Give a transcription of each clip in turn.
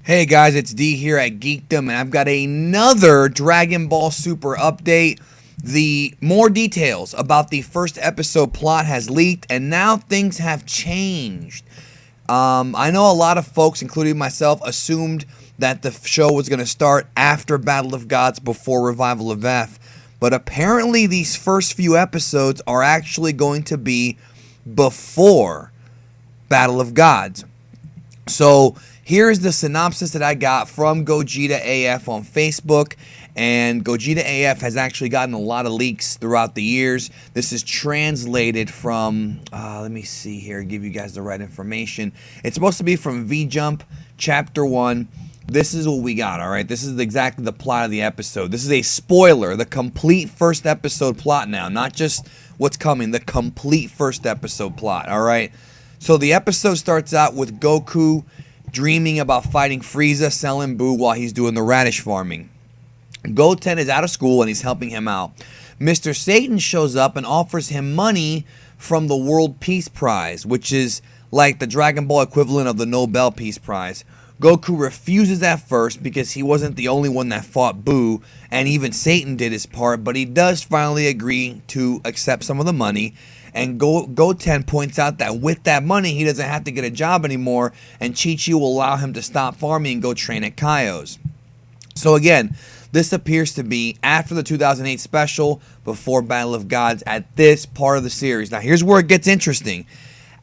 Hey guys, it's D here at Geekdom, and I've got another Dragon Ball Super update. The more details about the first episode plot has leaked, and now things have changed. I know a lot of folks, including myself, assumed that the show was going to start after Battle of Gods, before Revival of F, but apparently these first few episodes are actually going to be before Battle of Gods. So here's the synopsis that I got from GojitaAF on Facebook, and GojitaAF has actually gotten a lot of leaks throughout the years. This is translated from, let me see here, give you guys the right information. It's supposed to be from V-Jump, Chapter 1. This is what we got, alright? This is exactly the plot of the episode. This is a spoiler, the complete first episode plot now, not just what's coming, the complete first episode plot, alright? So the episode starts out with Goku dreaming about fighting Frieza, selling Buu while he's doing the radish farming. Goten is out of school and he's helping him out. Mr. Satan shows up and offers him money from the World Peace Prize, which is like the Dragon Ball equivalent of the Nobel Peace Prize. Goku refuses at first because he wasn't the only one that fought Buu, and even Satan did his part, but he does finally agree to accept some of the money. And Goten points out that with that money, he doesn't have to get a job anymore, and Chi-Chi will allow him to stop farming and go train at Kaio's. So again, this appears to be after the 2008 special, before Battle of Gods, at this part of the series. Now here's where it gets interesting.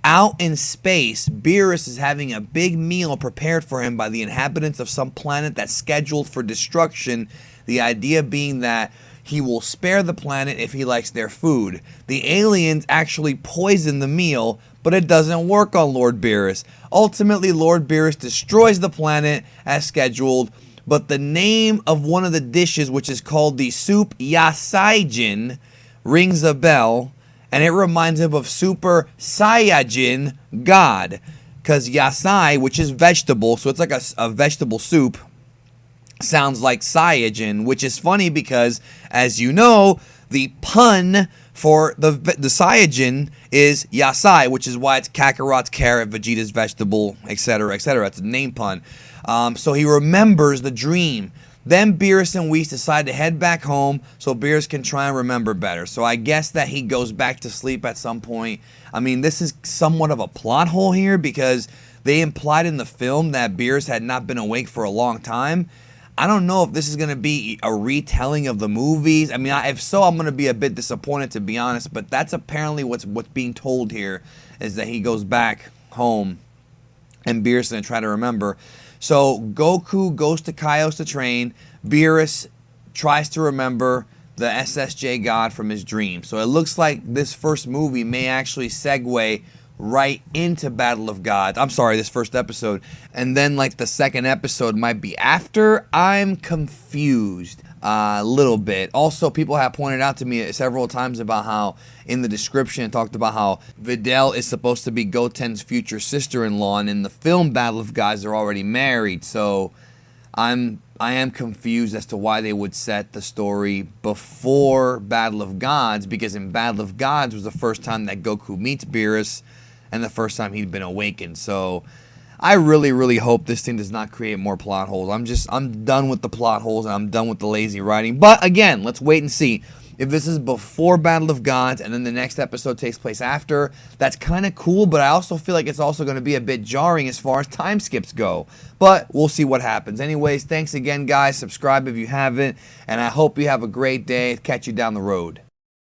Out in space, Beerus is having a big meal prepared for him by the inhabitants of some planet that's scheduled for destruction, the idea being that he will spare the planet if he likes their food. The aliens actually poison the meal, but it doesn't work on Lord Beerus. Ultimately, Lord Beerus destroys the planet as scheduled, but the name of one of the dishes, which is called the soup JAYAIN, rings a bell, and it reminds him of Super Saiyajin God, because Yasai, which is vegetable, so it's like a vegetable soup, sounds like Saiyajin, which is funny because, as you know, the pun for the Saiyajin is Yasai, which is why it's Kakarot's carrot, Vegeta's vegetable, etc., etc. It's a name pun. So he remembers the dream. Then Beerus and Whis decide to head back home so Beerus can try and remember better. So I guess that he goes back to sleep at some point. I mean, this is somewhat of a plot hole here because they implied in the film that Beerus had not been awake for a long time. I don't know if this is going to be a retelling of the movies. I mean, if so, I'm going to be a bit disappointed, to be honest. But that's apparently what's being told here, is that he goes back home and Beerus is going to try to remember. So Goku goes to Kaio's to train. Beerus tries to remember the SSJ God from his dream. So it looks like this first movie may actually segue right into Battle of Gods. I'm sorry, this first episode. And then like the second episode might be after. I'm confused a little bit. Also, people have pointed out to me several times about how in the description it talked about how Videl is supposed to be Goten's future sister-in-law, and in the film Battle of Gods they're already married. So I am confused as to why they would set the story before Battle of Gods, because in Battle of Gods was the first time that Goku meets Beerus and the first time he'd been awakened. So I really, really hope this thing does not create more plot holes. I'm done with the plot holes, and I'm done with the lazy writing. But again, let's wait and see. If this is before Battle of Gods and then the next episode takes place after, that's kind of cool, but I also feel like it's also going to be a bit jarring as far as time skips go. But we'll see what happens. Anyways, thanks again, guys. Subscribe if you haven't, and I hope you have a great day. Catch you down the road.